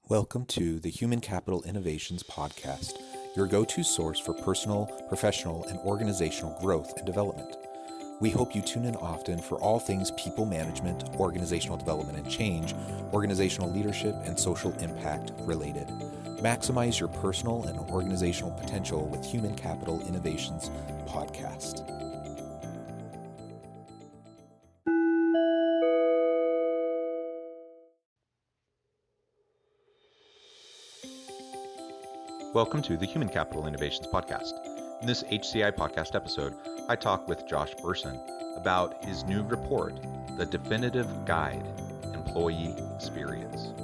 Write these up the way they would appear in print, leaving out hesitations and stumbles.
Welcome to the Human Capital Innovations Podcast, your go-to source for personal, professional, and organizational growth and development. We hope you tune in often for all things people management, organizational development and change, organizational leadership, and social impact related. Maximize your personal and organizational potential with Human Capital Innovations Podcast. Welcome to the Human Capital Innovations Podcast. In this HCI podcast episode, I talk with Josh Bersin about his new report, The Definitive Guide, Employee Experience.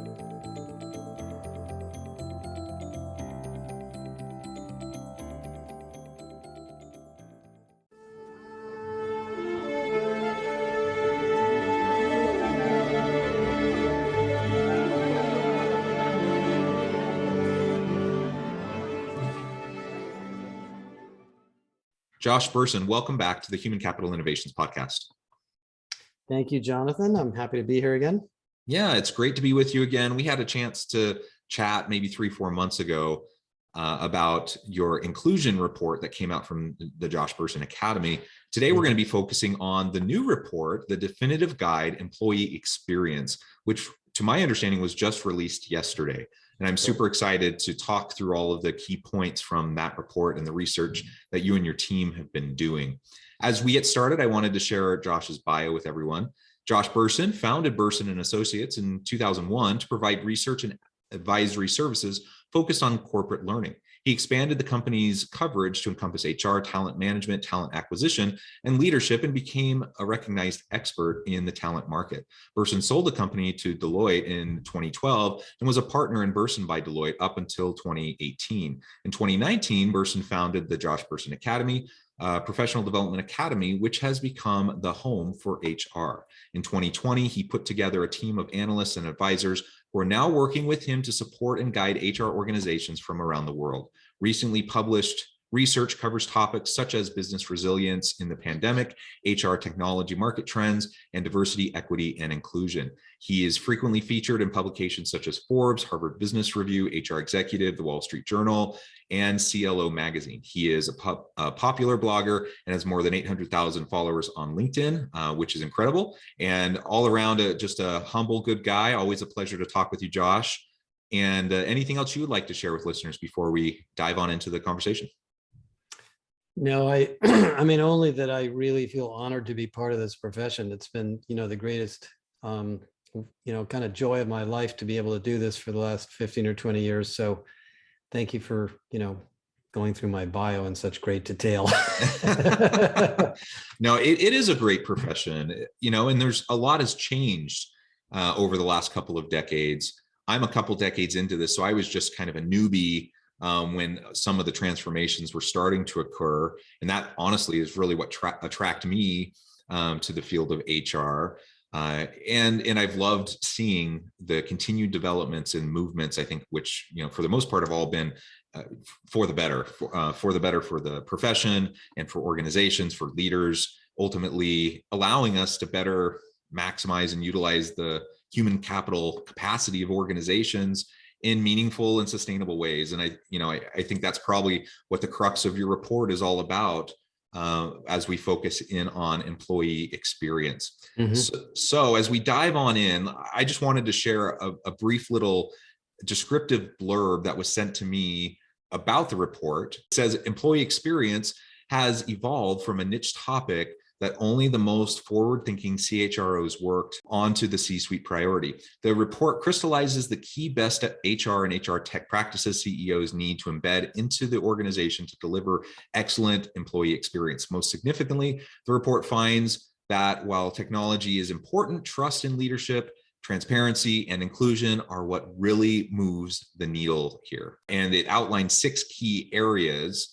Josh Bersin, welcome back to the Human Capital Innovations Podcast. Thank you, Jonathan. I'm happy to be here again. Yeah, it's great to be with you again. We had a chance to chat maybe 3-4 months ago about your inclusion report that came out from the Josh Bersin Academy. Today, we're going to be focusing on the new report, The Definitive Guide, Employee Experience, which to my understanding was just released yesterday. And I'm super excited to talk through all of the key points from that report and the research that you and your team have been doing. As we get started, I wanted to share Josh's bio with everyone. Josh Bersin founded Bersin and Associates in 2001 to provide research and advisory services focused on corporate learning. He expanded the company's coverage to encompass HR, talent management, talent acquisition, and leadership, and became a recognized expert in the talent market. Bersin sold the company to Deloitte in 2012 and was a partner in Bersin by Deloitte up until 2018. In 2019, Bersin founded the Josh Bersin Academy, professional development academy, which has become the home for HR. In 2020, he put together a team of analysts and advisors who are now working with him to support and guide HR organizations from around the world. Recently published research covers topics such as business resilience in the pandemic, HR technology market trends, and diversity, equity, and inclusion. He is frequently featured in publications such as Forbes, Harvard Business Review, HR Executive, The Wall Street Journal, and CLO Magazine. He is a popular blogger and has more than 800,000 followers on LinkedIn, which is incredible. And all around, just a humble, good guy. Always a pleasure to talk with you, Josh. And anything else you would like to share with listeners before we dive on into the conversation? No, I mean, only that I really feel honored to be part of this profession. It's been, the greatest, kind of joy of my life to be able to do this for the last 15 or 20 years. So thank you for, going through my bio in such great detail. No, it is a great profession, and there's a lot has changed over the last couple of decades. I'm a couple decades into this, so I was just kind of a newbie when some of the transformations were starting to occur. And that honestly is really what attracted me to the field of HR. And I've loved seeing the continued developments and movements, I think, which, for the most part have all been for the better, for the profession and for organizations, for leaders, ultimately allowing us to better maximize and utilize the human capital capacity of organizations in meaningful and sustainable ways. And I think that's probably what the crux of your report is all about as we focus in on employee experience. Mm-hmm. So as we dive on in, I just wanted to share a brief little descriptive blurb that was sent to me about the report. It says, employee experience has evolved from a niche topic that only the most forward-thinking CHROs worked onto the C-suite priority. The report crystallizes the key best HR and HR tech practices CEOs need to embed into the organization to deliver excellent employee experience. Most significantly, the report finds that while technology is important, trust in leadership, transparency, and inclusion are what really moves the needle here. And it outlines 6 key areas: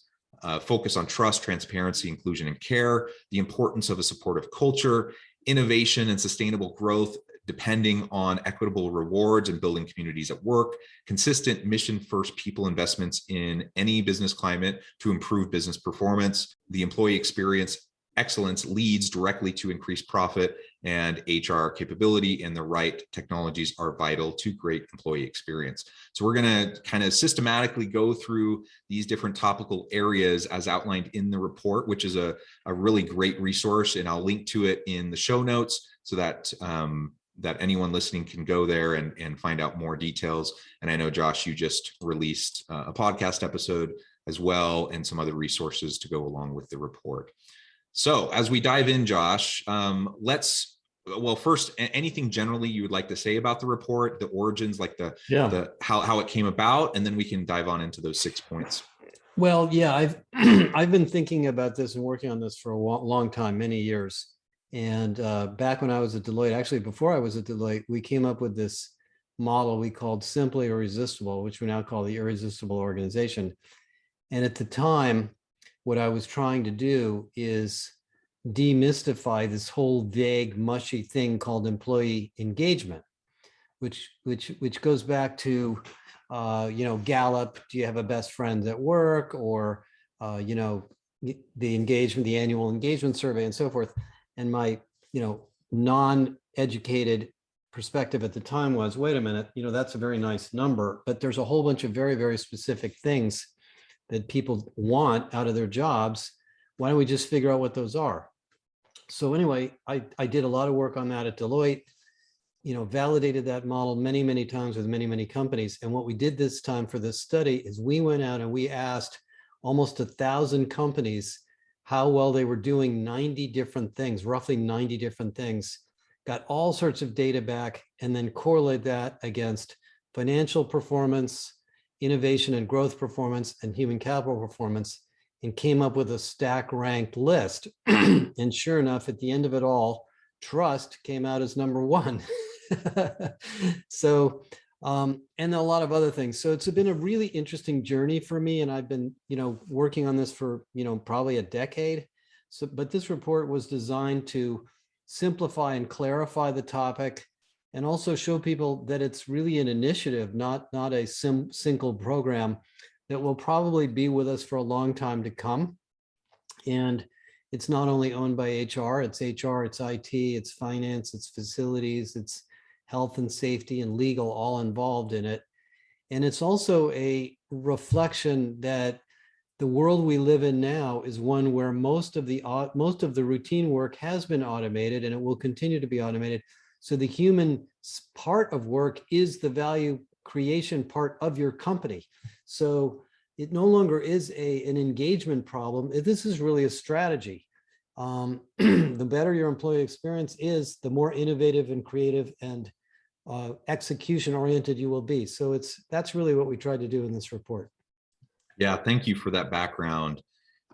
focus on trust, transparency, inclusion, and care, the importance of a supportive culture, innovation and sustainable growth depending on equitable rewards and building communities at work, consistent mission-first people investments in any business climate to improve business performance, the employee experience excellence leads directly to increased profit, and HR capability and the right technologies are vital to great employee experience. So we're going to kind of systematically go through these different topical areas as outlined in the report, which is a really great resource, and I'll link to it in the show notes so that that anyone listening can go there and find out more details. And I know, Josh, you just released a podcast episode as well, and some other resources to go along with the report. So as we dive in, Josh, first, anything generally you would like to say about the report, the origins, like how it came about, and then we can dive on into those 6 points. Well, yeah, I've been thinking about this and working on this for a long time, many years. And back when I was at Deloitte, actually before I was at Deloitte, we came up with this model we called Simply Irresistible, which we now call the Irresistible Organization. And at the time, what I was trying to do is demystify this whole vague, mushy thing called employee engagement, which goes back to, Gallup, do you have a best friend at work, or, the annual engagement survey and so forth. And my, non-educated perspective at the time was, wait a minute, that's a very nice number, but there's a whole bunch of very, very specific things that people want out of their jobs. Why don't we just figure out what those are? So anyway, I did a lot of work on that at Deloitte, validated that model many, many times with many, many companies. And what we did this time for this study is we went out and we asked almost 1,000 companies how well they were doing 90 different things, roughly 90 different things, got all sorts of data back, and then correlate that against financial performance, innovation and growth performance, and human capital performance, and came up with a stack ranked list. And sure enough, at the end of it all, trust came out as number one. So, and a lot of other things. So it's been a really interesting journey for me. And I've been, working on this for, probably a decade. So, but this report was designed to simplify and clarify the topic, and also show people that it's really an initiative, not a single program that will probably be with us for a long time to come. And it's not only owned by HR, it's IT, it's finance, it's facilities, it's health and safety and legal, all involved in it. And it's also a reflection that the world we live in now is one where most of the routine work has been automated, and it will continue to be automated. So the human part of work is the value creation part of your company. So it no longer is an engagement problem. This is really a strategy. The better your employee experience is, the more innovative and creative and execution oriented you will be. So that's really what we tried to do in this report. Yeah, thank you for that background.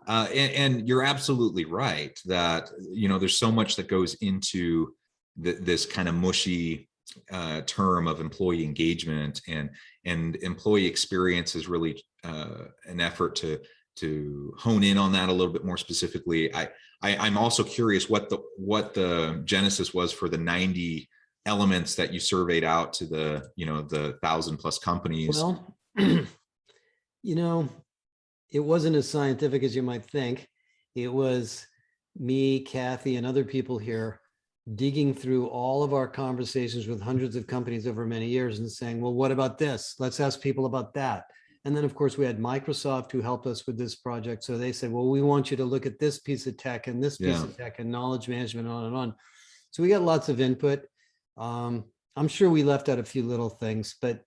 And you're absolutely right that, there's so much that goes into this kind of mushy term of employee engagement, and employee experience is really an effort to hone in on that a little bit more specifically. I'm also curious what the genesis was for the 90 elements that you surveyed out to the 1,000+ companies. Well, it wasn't as scientific as you might think. It was me, Kathy, and other people here digging through all of our conversations with hundreds of companies over many years and saying, well, what about this? Let's ask people about that. And then, of course, we had Microsoft who helped us with this project. So they said, well, we want you to look at this piece of tech and this piece of tech and knowledge management, on and on. So we got lots of input. I'm sure we left out a few little things, but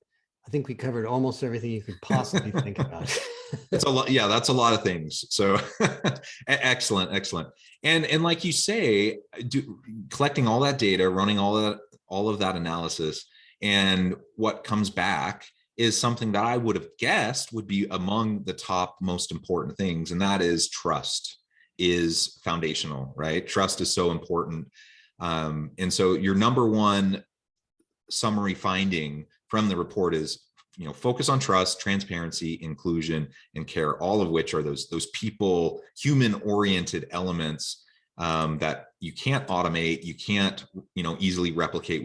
I think we covered almost everything you could possibly think about. That's a lot. Yeah, that's a lot of things. So excellent. And like you say, collecting all that data, running all of that analysis, and what comes back is something that I would have guessed would be among the top most important things. And that is trust is foundational, right? Trust is so important. And so your number one summary finding from the report is, focus on trust, transparency, inclusion, and care, all of which are those people, human-oriented elements that you can't automate, you can't, easily replicate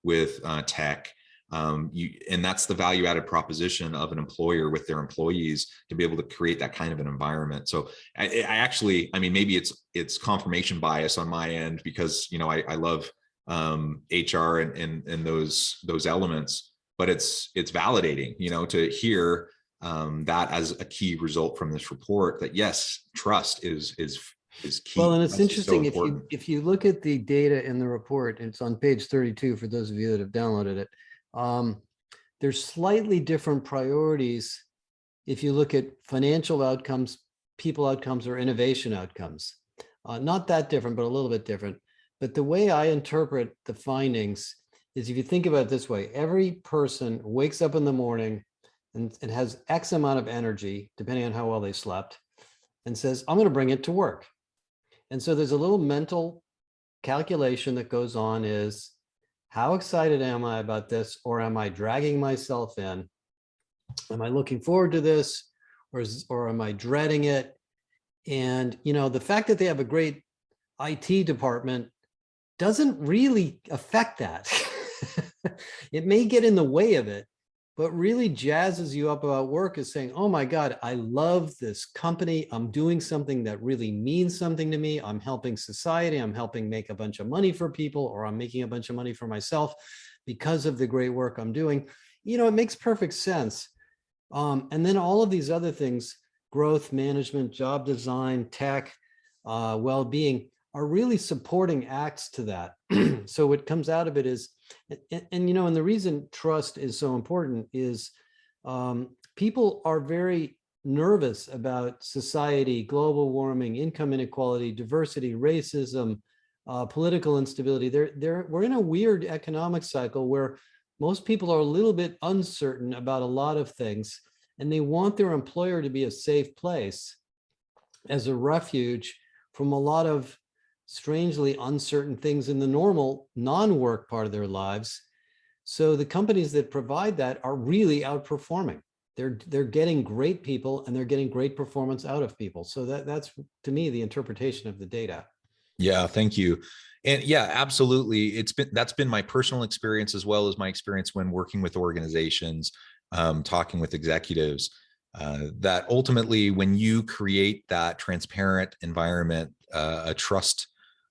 with tech. And that's the value added proposition of an employer with their employees, to be able to create that kind of an environment. So I actually, I mean, maybe it's confirmation bias on my end, because, you know, I love HR and those elements, but it's validating, you know, to hear that as a key result from this report, that yes, trust is key. Well, and it's Trust is so interesting, important. if you look at the data in the report, it's on page 32 for those of you that have downloaded it. There's slightly different priorities if you look at financial outcomes, people outcomes, or innovation outcomes. Not that different, but a little bit different. But the way I interpret the findings is, if you think about it this way, every person wakes up in the morning and has X amount of energy, depending on how well they slept, and says, I'm going to bring it to work. And so there's a little mental calculation that goes on, is how excited am I about this, or am I dragging myself in? Am I looking forward to this, or am I dreading it? And, you know, the fact that they have a great IT department doesn't really affect that. It may get in the way of it, but really jazzes you up about work is saying, oh my God, I love this company. I'm doing something that really means something to me. I'm helping society. I'm helping make a bunch of money for people, or I'm making a bunch of money for myself because of the great work I'm doing. You know, it makes perfect sense. And then all of these other things, growth management, job design, tech, well-being, are really supporting acts to that. So what comes out of it is, and you know, and the reason trust is so important is people are very nervous about society, global warming, income inequality, diversity, racism, political instability. We're in a weird economic cycle where most people are a little bit uncertain about a lot of things, and they want their employer to be a safe place as a refuge from a lot of strangely uncertain things in the normal non-work part of their lives. So the companies that provide that are really outperforming. They're getting great people, and they're getting great performance out of people. So that's, to me, the interpretation of the data. Yeah, thank you. And yeah, absolutely. That's been my personal experience, as well as my experience when working with organizations, talking with executives, that ultimately, when you create that transparent environment, a trust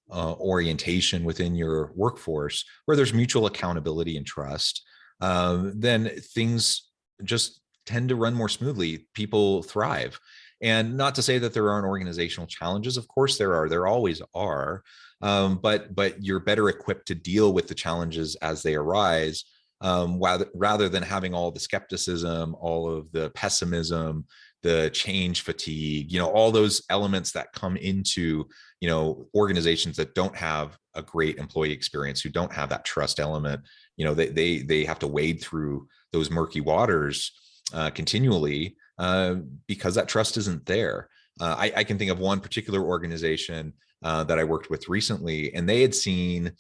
orientation within your workforce, where there's mutual accountability and trust, then things just tend to run more smoothly. People thrive. And not to say that there aren't organizational challenges. Of course there always are. But you're better equipped to deal with the challenges as they arise, rather than having all the skepticism, all of the pessimism, the change fatigue, you know, all those elements that come into, you know, organizations that don't have a great employee experience, who don't have that trust element. You know, they have to wade through those murky waters continually, because that trust isn't there. I can think of one particular organization that I worked with recently, and they had seen,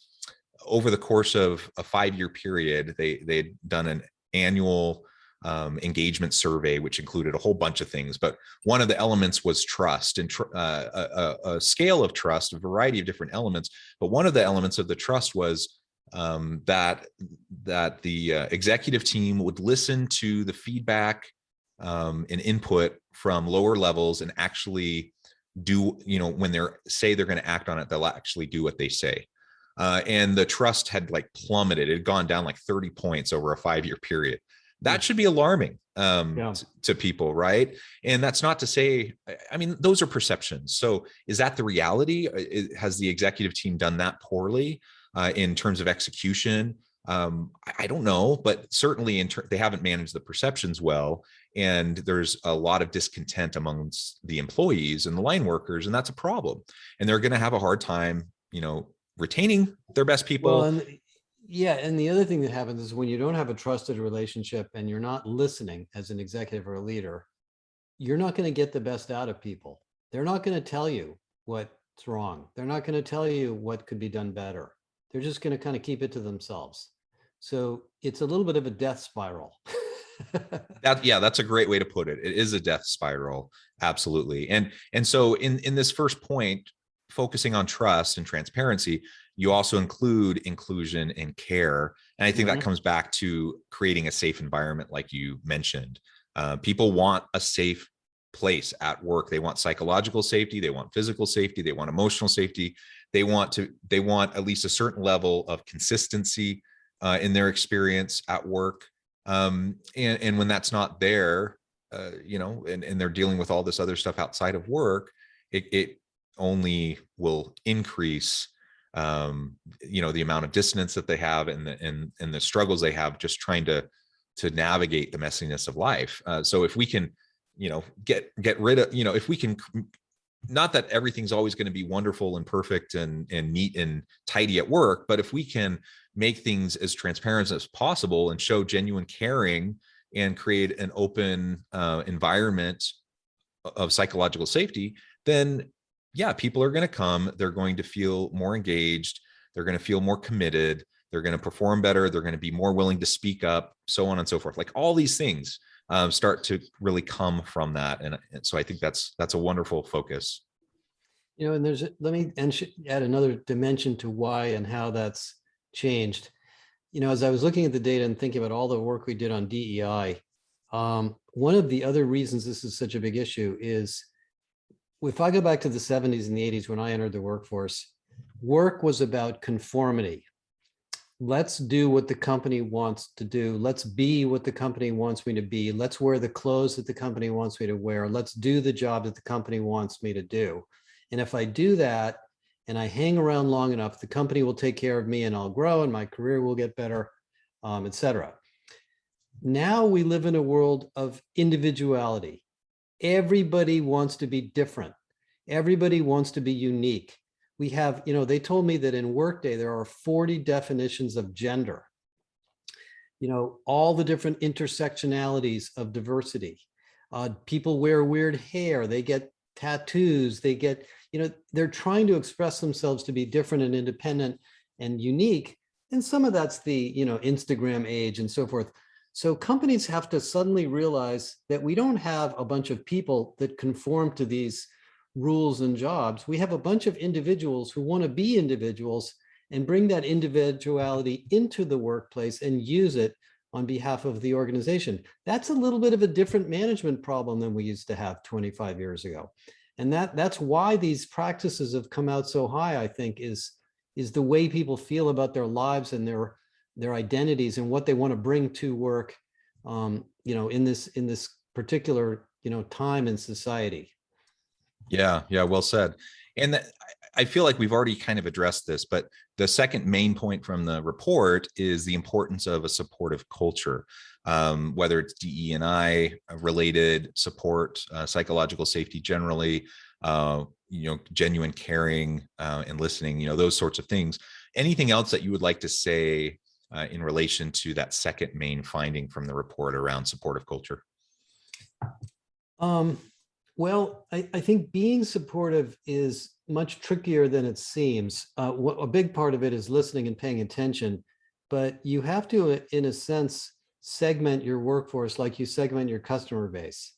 over the course of a 5-year period, they'd done an annual engagement survey, which included a whole bunch of things. But one of the elements was trust, and a scale of trust, a variety of different elements. But one of the elements of the trust was that the executive team would listen to the feedback and input from lower levels, and actually do, you know, when they're going to act on it, they'll actually do what they say. And the trust had like plummeted. It had gone down like 30 points over a 5-year period. That should be alarming to people, right? And that's not to say, I mean, those are perceptions. So is that the reality? Has the executive team done that poorly in terms of execution? I don't know, but certainly they haven't managed the perceptions well. And there's a lot of discontent amongst the employees and the line workers, and that's a problem. And they're going to have a hard time, you know, retaining their best people. Well, and the other thing that happens is, when you don't have a trusted relationship and you're not listening as an executive or a leader, you're not going to get the best out of people. They're not going to tell you what's wrong. They're not going to tell you what could be done better. They're just going to kind of keep it to themselves. So it's a little bit of a death spiral. That's a great way to put it. It is a death spiral. Absolutely. And so in this first point, focusing on trust and transparency, you also include inclusion and care. And I think that comes back to creating a safe environment, like you mentioned. People want a safe place at work. They want psychological safety. They want physical safety. They want emotional safety. They want at least a certain level of consistency in their experience at work. And when that's not there, and they're dealing with all this other stuff outside of work, it only will increase, the amount of dissonance that they have and the struggles they have just trying to navigate the messiness of life. So if we can, get rid of, if we can, not that everything's always going to be wonderful and perfect and neat and tidy at work, but if we can make things as transparent as possible and show genuine caring and create an open environment of psychological safety, then yeah, people are going to come. They're going to feel more engaged. They're going to feel more committed. They're going to perform better. They're going to be more willing to speak up, so on and so forth. Like all these things start to really come from that. And so I think that's a wonderful focus. And let me add another dimension to why and how that's changed. As I was looking at the data and thinking about all the work we did on DEI, one of the other reasons this is such a big issue is, if I go back to the 70s and the 80s when I entered the workforce, work was about conformity. Let's do what the company wants to do. Let's be what the company wants me to be. Let's wear the clothes that the company wants me to wear. Let's do the job that the company wants me to do. And if I do that and I hang around long enough, the company will take care of me and I'll grow and my career will get better, etc. Now we live in a world of individuality. Everybody wants to be different. Everybody wants to be unique. We have, they told me that in Workday, there are 40 definitions of gender. All the different intersectionalities of diversity. People wear weird hair. They get tattoos. They get, they're trying to express themselves to be different and independent and unique. And some of that's the, Instagram age and so forth. So companies have to suddenly realize that we don't have a bunch of people that conform to these rules and jobs. We have a bunch of individuals who want to be individuals and bring that individuality into the workplace and use it on behalf of the organization. That's a little bit of a different management problem than we used to have 25 years ago. And that's why these practices have come out so high, I think, is the way people feel about their lives and their identities and what they want to bring to work, in this particular, time in society. Yeah, well said. And I feel like we've already kind of addressed this, but the second main point from the report is the importance of a supportive culture, whether it's DE&I related support, psychological safety generally, genuine caring and listening, those sorts of things. Anything else that you would like to say in relation to that second main finding from the report around supportive culture? Well, I think being supportive is much trickier than it seems. A big part of it is listening and paying attention, but you have to, in a sense, segment your workforce like you segment your customer base.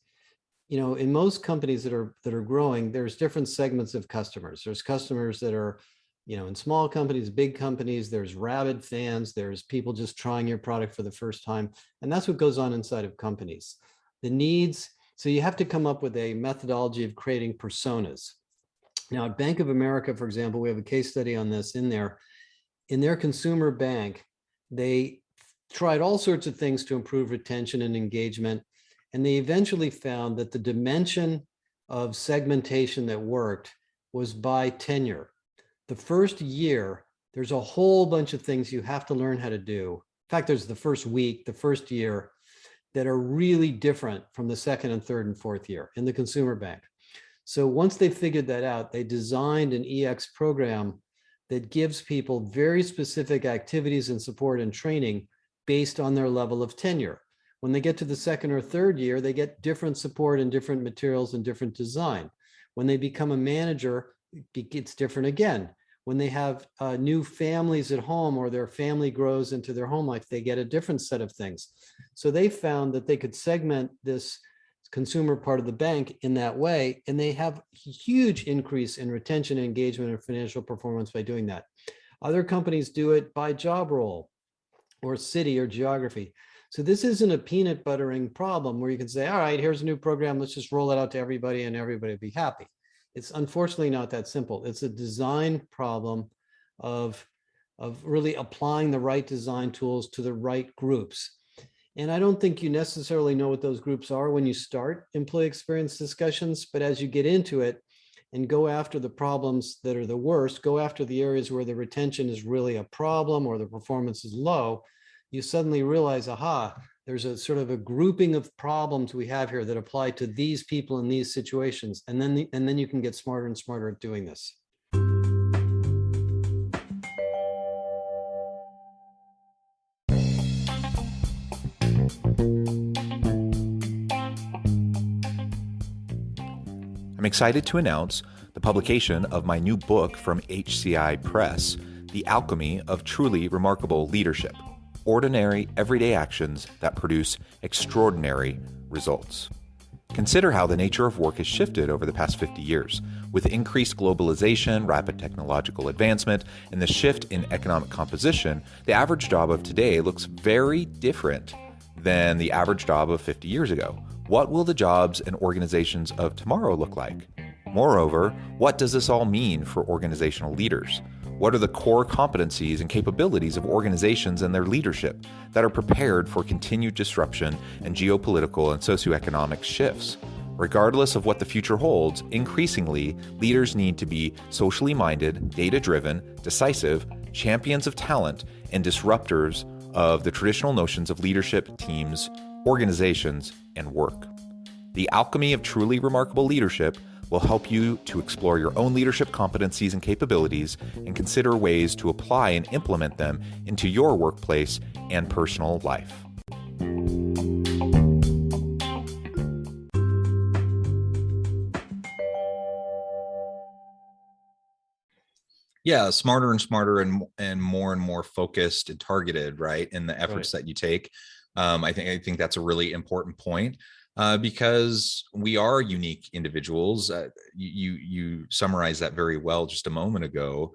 In most companies that are growing, there's different segments of customers. There's customers that are, in small companies, big companies, there's rabid fans, there's people just trying your product for the first time. And that's what goes on inside of companies. The needs, so you have to come up with a methodology of creating personas. Now at Bank of America, for example, we have a case study on this in their consumer bank. They tried all sorts of things to improve retention and engagement. And they eventually found that the dimension of segmentation that worked was by tenure. The first year, there's a whole bunch of things you have to learn how to do. In fact, there's the first week, the first year, that are really different from the second and third and fourth year in the consumer bank. So once they figured that out, they designed an EX program that gives people very specific activities and support and training based on their level of tenure. When they get to the second or third year, they get different support and different materials and different design. When they become a manager, it's different again. When they have new families at home or their family grows into their home life, they get a different set of things. So they found that they could segment this consumer part of the bank in that way, and they have huge increase in retention, engagement, and financial performance by doing that. Other companies do it by job role or city or geography. So this isn't a peanut buttering problem where you can say, all right, here's a new program, let's just roll it out to everybody and everybody will be happy. It's unfortunately not that simple. It's a design problem of really applying the right design tools to the right groups. And I don't think you necessarily know what those groups are when you start employee experience discussions, but as you get into it and go after the problems that are the worst, go after the areas where the retention is really a problem or the performance is low, you suddenly realize, aha, there's a sort of a grouping of problems we have here that apply to these people in these situations. And then you can get smarter and smarter at doing this. I'm excited to announce the publication of my new book from HCI Press, The Alchemy of Truly Remarkable Leadership: Ordinary, Everyday Actions that Produce Extraordinary Results. Consider how the nature of work has shifted over the past 50 years. With increased globalization, rapid technological advancement, and the shift in economic composition, the average job of today looks very different than the average job of 50 years ago. What will the jobs and organizations of tomorrow look like? Moreover, what does this all mean for organizational leaders? What are the core competencies and capabilities of organizations and their leadership that are prepared for continued disruption and geopolitical and socioeconomic shifts? Regardless of what the future holds, increasingly, leaders need to be socially minded, data-driven, decisive, champions of talent, and disruptors of the traditional notions of leadership, teams, organizations, and work. The Alchemy of Truly Remarkable Leadership will help you to explore your own leadership competencies and capabilities and consider ways to apply and implement them into your workplace and personal life. Yeah, smarter and smarter and more focused and targeted, right, in the efforts that you take. I think that's a really important point. Because we are unique individuals. You summarized that very well just a moment ago.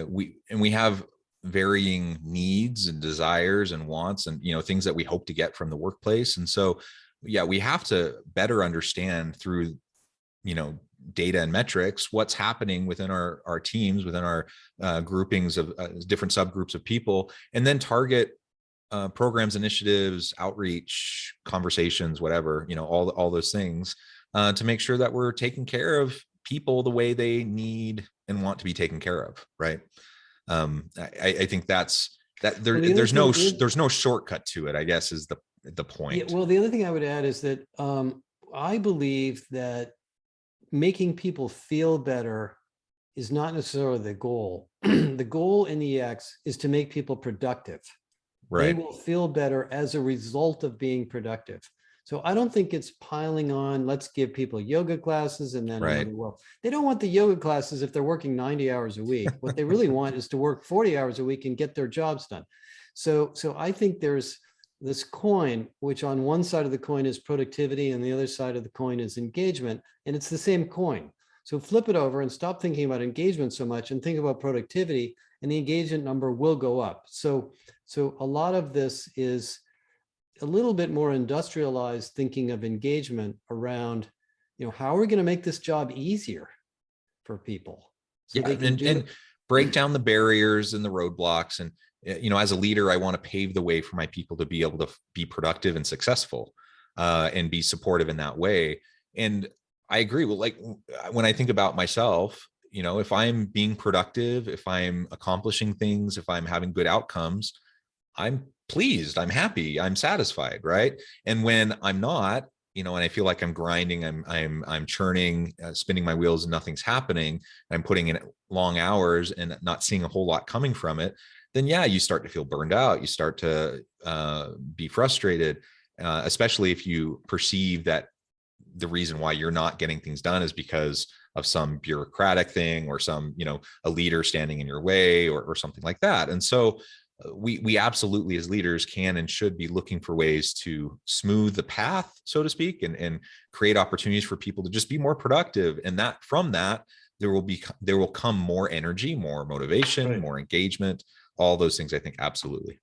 We have varying needs and desires and wants and things that we hope to get from the workplace. And so, yeah, we have to better understand through data and metrics what's happening within our teams, within our groupings of different subgroups of people, and then target programs, initiatives, outreach, conversations, whatever, all those things to make sure that we're taking care of people the way they need and want to be taken care of. Right. I think that's that there's no shortcut to it, I guess, is the point. Yeah, well, the other thing I would add is that I believe that making people feel better is not necessarily the goal. The goal in EX is to make people productive. Right. They will feel better as a result of being productive. So I don't think it's piling on, let's give people yoga classes and then, well, they don't want the yoga classes if they're working 90 hours a week. What they really want is to work 40 hours a week and get their jobs done. So I think there's this coin, which on one side of the coin is productivity and the other side of the coin is engagement, and it's the same coin. So flip it over and stop thinking about engagement so much and think about productivity, and the engagement number will go up. So a lot of this is a little bit more industrialized thinking of engagement around, how are we going to make this job easier for people? So and break down the barriers and the roadblocks. And, as a leader, I want to pave the way for my people to be able to be productive and successful and be supportive in that way. And I agree. Well, like when I think about myself, if I'm being productive, if I'm accomplishing things, if I'm having good outcomes, I'm pleased, I'm happy, I'm satisfied, right? And when I'm not, and I feel like I'm grinding, I'm churning, spinning my wheels, and nothing's happening, I'm putting in long hours and not seeing a whole lot coming from it, then yeah, you start to feel burned out. You start to be frustrated, especially if you perceive that the reason why you're not getting things done is because of some bureaucratic thing or some, a leader standing in your way or something like that. And so we absolutely as leaders can and should be looking for ways to smooth the path, so to speak, and create opportunities for people to just be more productive. And that from that, there will come more energy, more motivation, Right. more engagement, all those things. I think absolutely.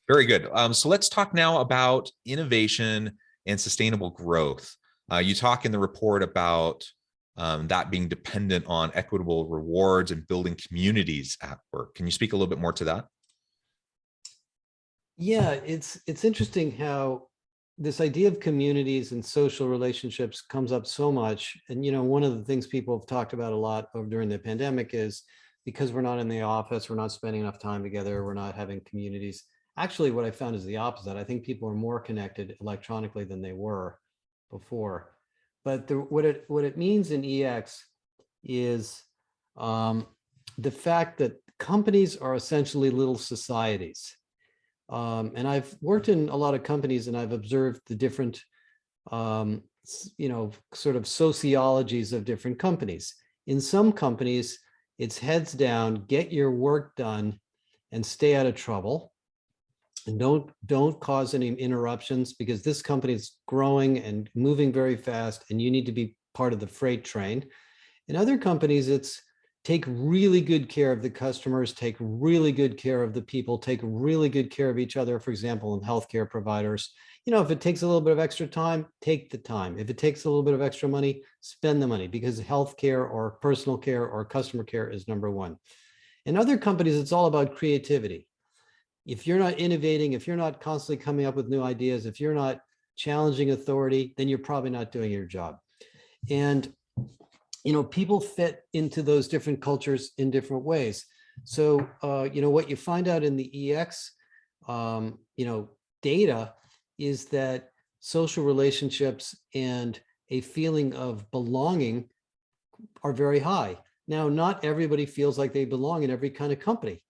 Very good. So let's talk now about innovation and sustainable growth. You talk in the report about that being dependent on equitable rewards and building communities at work. Can you speak a little bit more to that? Yeah, it's interesting how this idea of communities and social relationships comes up so much. And one of the things people have talked about a lot during the pandemic is because we're not in the office, we're not spending enough time together, we're not having communities. Actually, what I found is the opposite. I think people are more connected electronically than they were before. But what it means in EX is the fact that companies are essentially little societies. And I've worked in a lot of companies and I've observed the different, sort of sociologies of different companies. In some companies, it's heads down, get your work done and stay out of trouble. And don't cause any interruptions because this company is growing and moving very fast and you need to be part of the freight train. In other companies, it's take really good care of the customers, take really good care of the people, take really good care of each other. For example, in healthcare providers, if it takes a little bit of extra time, take the time. If it takes a little bit of extra money, spend the money because healthcare or personal care or customer care is number one. In other companies, it's all about creativity. If you're not innovating, if you're not constantly coming up with new ideas, if you're not challenging authority, then you're probably not doing your job. And people fit into those different cultures in different ways. So, what you find out in the EX, data is that social relationships and a feeling of belonging are very high. Now, not everybody feels like they belong in every kind of company.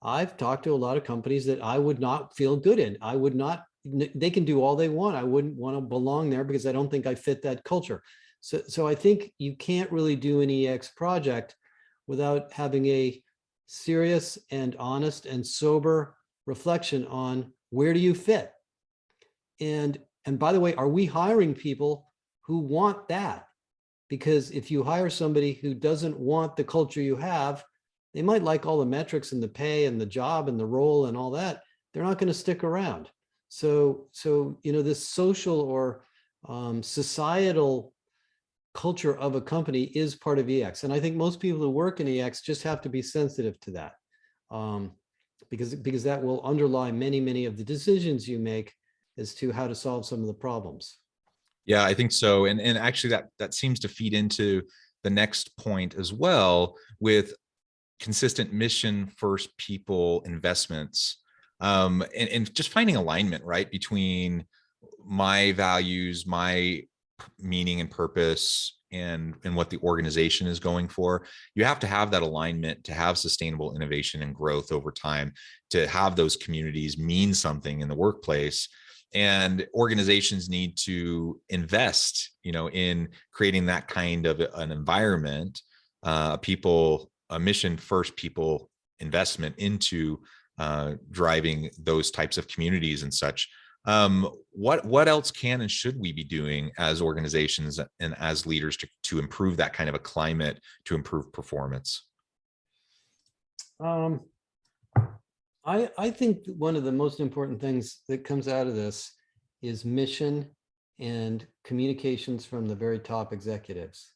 I've talked to a lot of companies that I would not feel good in. I would not, they can do all they want. I wouldn't want to belong there because I don't think I fit that culture. So I think you can't really do an EX project without having a serious and honest and sober reflection on where do you fit? And by the way, are we hiring people who want that? Because if you hire somebody who doesn't want the culture you have, they might like all the metrics and the pay and the job and the role and all that. They're not going to stick around. So this social or societal culture of a company is part of EX. And I think most people who work in EX just have to be sensitive to that because that will underlie many of the decisions you make as to how to solve some of the problems. Yeah, I think so. And actually that seems to feed into the next point as well with consistent mission first people investments and just finding alignment, right, between my values, my meaning and purpose and what the organization is going for. You have to have that alignment to have sustainable innovation and growth over time, to have those communities mean something in the workplace. And organizations need to invest, in creating that kind of an environment, a mission first people investment into driving those types of communities and such. What else can and should we be doing as organizations and as leaders to improve that kind of a climate, to improve performance? I think one of the most important things that comes out of this is mission and communications from the very top executives.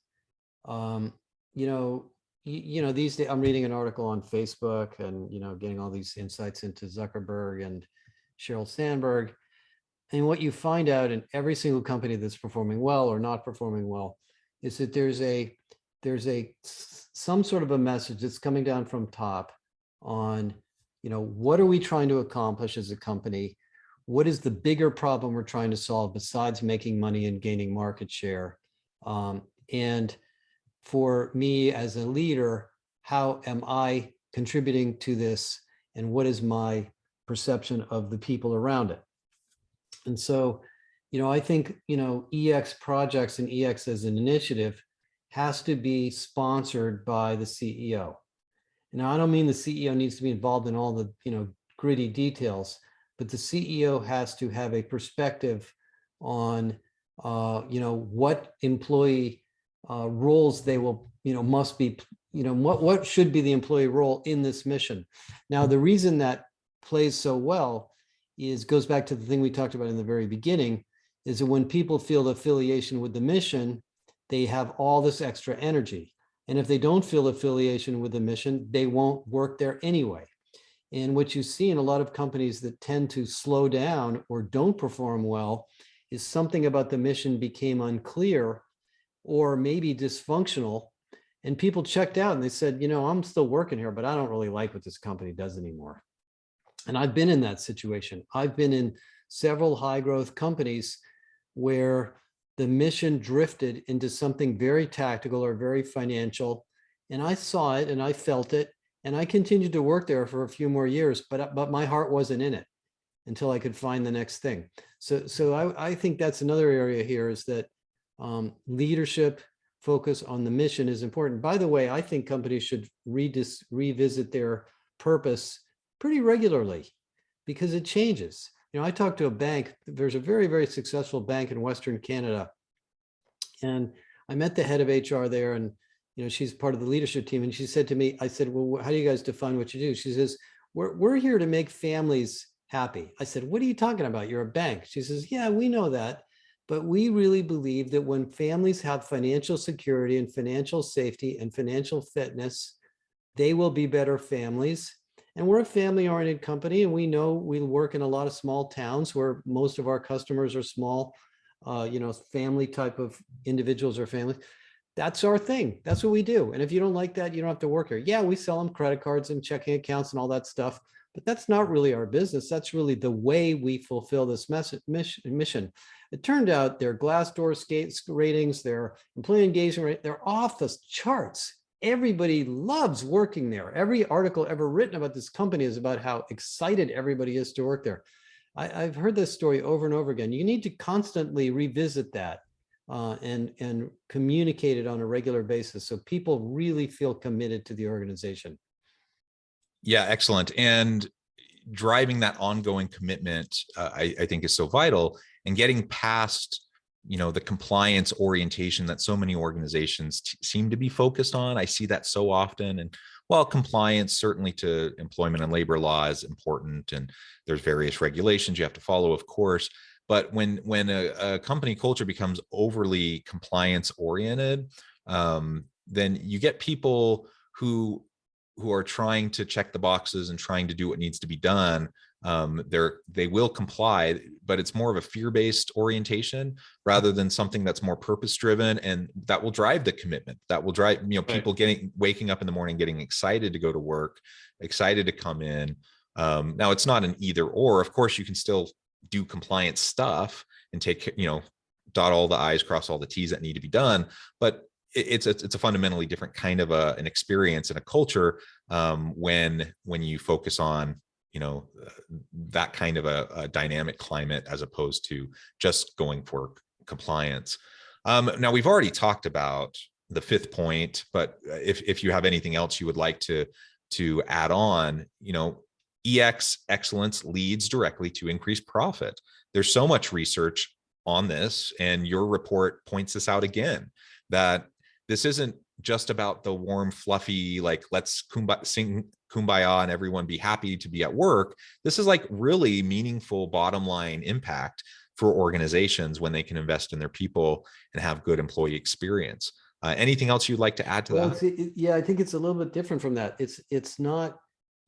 These days I'm reading an article on Facebook and, getting all these insights into Zuckerberg and Sheryl Sandberg. And what you find out in every single company that's performing well or not performing well is that there's some sort of a message that's coming down from top on, what are we trying to accomplish as a company? What is the bigger problem we're trying to solve besides making money and gaining market share? And for me as a leader, how am I contributing to this? And what is my perception of the people around it? And so, I think, EX projects and EX as an initiative has to be sponsored by the CEO. Now, I don't mean the CEO needs to be involved in all the, gritty details, but the CEO has to have a perspective on, what employee roles they will, must be, what should be the employee role in this mission. Now, the reason that plays so well goes back to the thing we talked about in the very beginning, is that when people feel affiliation with the mission, they have all this extra energy. And if they don't feel affiliation with the mission, they won't work there anyway. And what you see in a lot of companies that tend to slow down or don't perform well is something about the mission became unclear or maybe dysfunctional. And people checked out and they said, I'm still working here, but I don't really like what this company does anymore. And I've been in that situation. I've been in several high growth companies where the mission drifted into something very tactical or very financial. And I saw it and I felt it. And I continued to work there for a few more years, but my heart wasn't in it until I could find the next thing. So I think that's another area here, is that leadership focus on the mission is important. By the way, I think companies should revisit their purpose pretty regularly because it changes. I talked to a bank. There's a very, very successful bank in Western Canada. And I met the head of HR there, and she's part of the leadership team. And she said to me, I said, well, how do you guys define what you do? She says, we're here to make families happy. I said, what are you talking about? You're a bank. She says, yeah, we know that. But we really believe that when families have financial security and financial safety and financial fitness, they will be better families. And we're a family-oriented company, and we know we work in a lot of small towns where most of our customers are small, family type of individuals or families. That's our thing. That's what we do. And if you don't like that, you don't have to work here. Yeah, we sell them credit cards and checking accounts and all that stuff, but that's not really our business. That's really the way we fulfill this mission. It turned out their Glassdoor ratings, their employee engagement rate, they're off the charts. Everybody loves working there. Every article ever written about this company is about how excited everybody is to work there. I've heard this story over and over again. You need to constantly revisit that and communicate it on a regular basis so people really feel committed to the organization. Yeah, excellent. And driving that ongoing commitment, I think, is so vital, and getting past the compliance orientation that so many organizations seem to be focused on. I see that so often. And while compliance certainly to employment and labor law is important, and there's various regulations you have to follow, of course, but when a company culture becomes overly compliance oriented, then you get people who are trying to check the boxes and trying to do what needs to be done. They will comply, but it's more of a fear-based orientation rather than something that's more purpose-driven, and that will drive the commitment. That will drive people waking up in the morning, getting excited to go to work, excited to come in. Now, it's not an either or. Of course, you can still do compliance stuff and dot all the I's, cross all the T's that need to be done, but it's a fundamentally different kind of an experience and a culture when you focus on that kind of a dynamic climate as opposed to just going for compliance. Now, we've already talked about the fifth point, but if you have anything else you would like to add on, EX excellence leads directly to increased profit. There's so much research on this, and your report points this out again, that this isn't just about the warm, fluffy, like, let's sing kumbaya and everyone be happy to be at work. This is like really meaningful bottom line impact for organizations when they can invest in their people and have good employee experience. Anything else you'd like to add to that? Yeah, I think it's a little bit different from that. It's not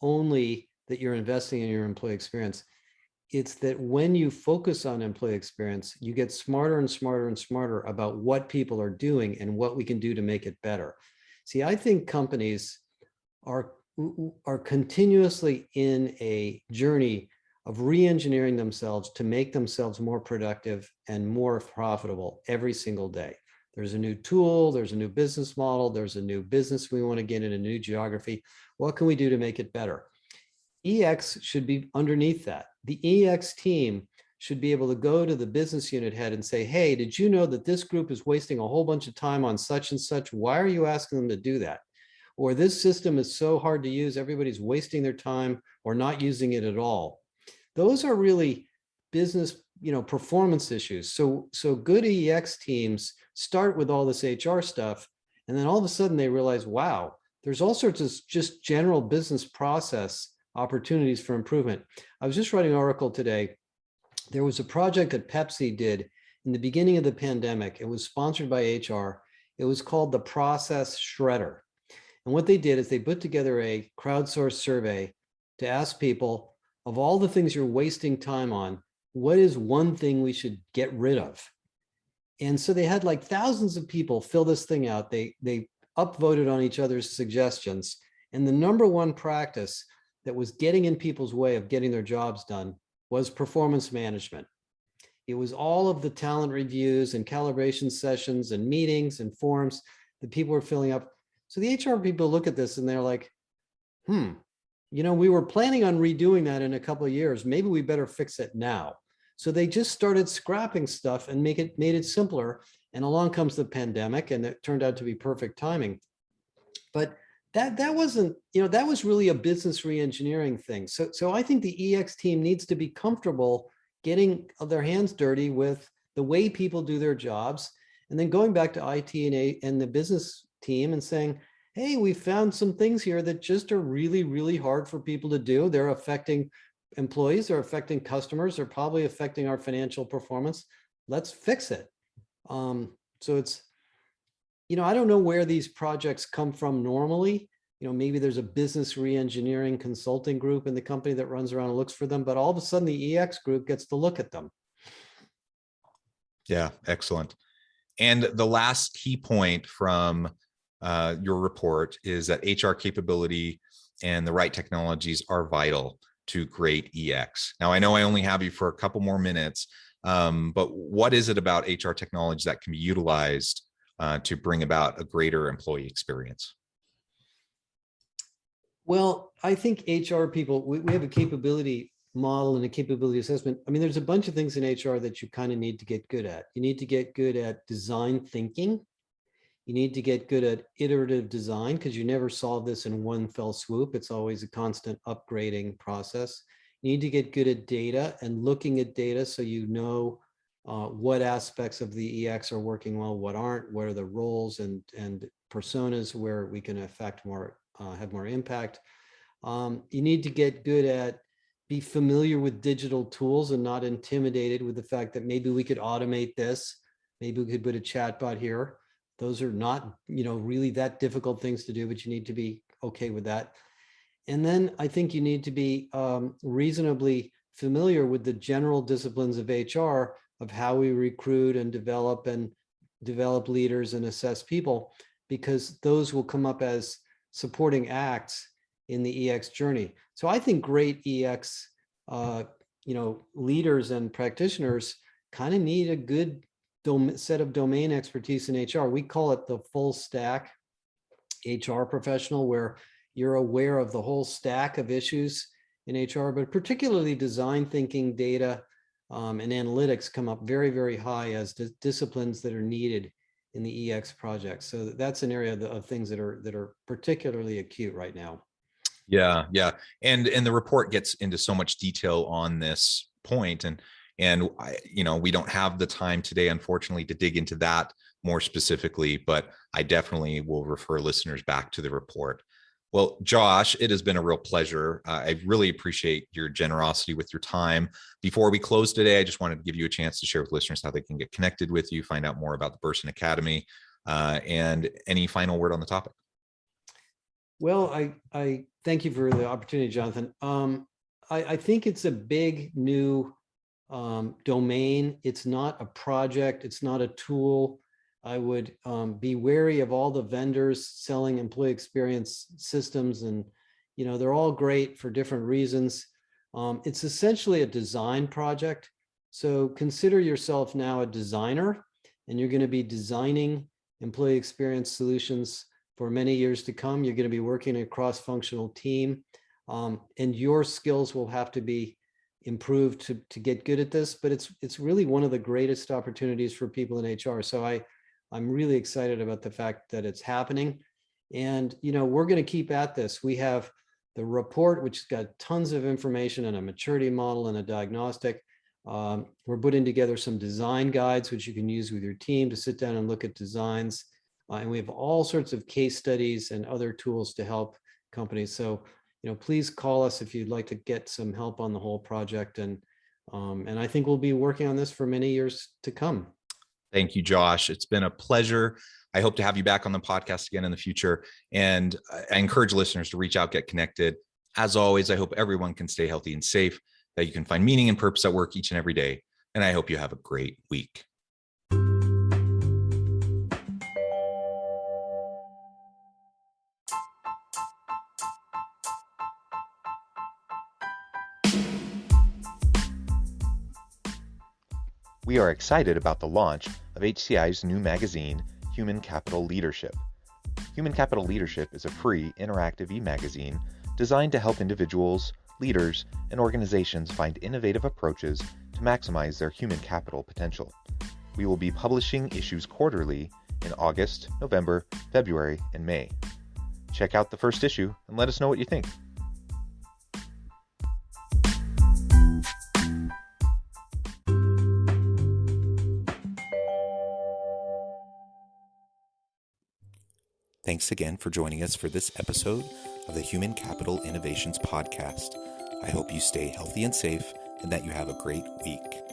only that you're investing in your employee experience. It's that when you focus on employee experience, you get smarter and smarter and smarter about what people are doing and what we can do to make it better. See, I think companies are continuously in a journey of re-engineering themselves to make themselves more productive and more profitable every single day. There's a new tool, there's a new business model, there's a new business we want to get in a new geography. What can we do to make it better? EX should be underneath that. The EX team should be able to go to the business unit head and say, hey, did you know that this group is wasting a whole bunch of time on such and such? Why are you asking them to do that? or this system is so hard to use, everybody's wasting their time or not using it at all. Those are really business, performance issues. So good EX teams start with all this HR stuff, and then all of a sudden they realize, wow, there's all sorts of just general business process opportunities for improvement. I was just writing an article today. There was a project that Pepsi did in the beginning of the pandemic. It was sponsored by HR. It was called the Process Shredder. And what they did is they put together a crowdsourced survey to ask people, of all the things you're wasting time on, what is one thing we should get rid of? And so they had like thousands of people fill this thing out. They upvoted on each other's suggestions. And the number one practice that was getting in people's way of getting their jobs done was performance management. It was all of the talent reviews and calibration sessions and meetings and forms that people were filling up. So the HR people look at this and they're like, we were planning on redoing that in a couple of years. Maybe we better fix it now. So they just started scrapping stuff and made it simpler. And along comes the pandemic, and it turned out to be perfect timing. But that wasn't, that was really a business reengineering thing. So I think the EX team needs to be comfortable getting their hands dirty with the way people do their jobs, and then going back to IT and the business team and saying, hey, we found some things here that just are really, really hard for people to do. They're affecting employees, they're affecting customers, they're probably affecting our financial performance. Let's fix it. So it's, I don't know where these projects come from normally. Maybe there's a business reengineering consulting group in the company that runs around and looks for them, but all of a sudden the EX group gets to look at them. Yeah, excellent. And the last key point from your report is that HR capability and the right technologies are vital to great EX. Now, I know I only have you for a couple more minutes, but what is it about HR technology that can be utilized to bring about a greater employee experience? Well, I think HR people, we have a capability model and a capability assessment. I mean, there's a bunch of things in HR that you kind of need to get good at. You need to get good at design thinking. You need to get good at iterative design, because you never solve this in one fell swoop. It's always a constant upgrading process. You need to get good at data and looking at data so you know what aspects of the EX are working well, what aren't, what are the roles and personas where we can affect more, have more impact. You need to get good at, be familiar with digital tools and not intimidated with the fact that maybe we could automate this. Maybe we could put a chatbot here. Those are not, really that difficult things to do, but you need to be okay with that. And then I think you need to be reasonably familiar with the general disciplines of HR, of how we recruit and develop leaders and assess people, because those will come up as supporting acts in the EX journey. So I think great EX, leaders and practitioners kind of need a good set of domain expertise in HR. We call it the full stack HR professional, where you're aware of the whole stack of issues in HR, but particularly design thinking, data, and analytics come up very, very high as disciplines that are needed in the EX project. So that's an area of things that are particularly acute right now. Yeah. And the report gets into so much detail on this point, and we don't have the time today, unfortunately, to dig into that more specifically, but I definitely will refer listeners back to the report. Well, Josh, it has been a real pleasure. I really appreciate your generosity with your time. Before we close today, I just wanted to give you a chance to share with listeners how they can get connected with you, find out more about the Bersin Academy, and any final word on the topic. Well, I thank you for the opportunity, Jonathan. I think it's a big new domain. It's not a project. It's not a tool. I would be wary of all the vendors selling employee experience systems, and they're all great for different reasons. It's essentially a design project. So consider yourself now a designer, and you're going to be designing employee experience solutions for many years to come. You're going to be working in a cross-functional team, and your skills will have to be improved to get good at this. But it's really one of the greatest opportunities for people in HR. So I'm really excited about the fact that it's happening. And, we're going to keep at this. We have the report, which has got tons of information and a maturity model and a diagnostic. We're putting together some design guides, which you can use with your team to sit down and look at designs. And we have all sorts of case studies and other tools to help companies. So, please call us if you'd like to get some help on the whole project. And I think we'll be working on this for many years to come. Thank you, Josh. It's been a pleasure. I hope to have you back on the podcast again in the future. And I encourage listeners to reach out, get connected. As always, I hope everyone can stay healthy and safe, that you can find meaning and purpose at work each and every day. And I hope you have a great week. We are excited about the launch of HCI's new magazine, Human Capital Leadership. Human Capital Leadership is a free, interactive e-magazine designed to help individuals, leaders, and organizations find innovative approaches to maximize their human capital potential. We will be publishing issues quarterly in August, November, February, and May. Check out the first issue and let us know what you think. Thanks again for joining us for this episode of the Human Capital Innovations Podcast. I hope you stay healthy and safe and that you have a great week.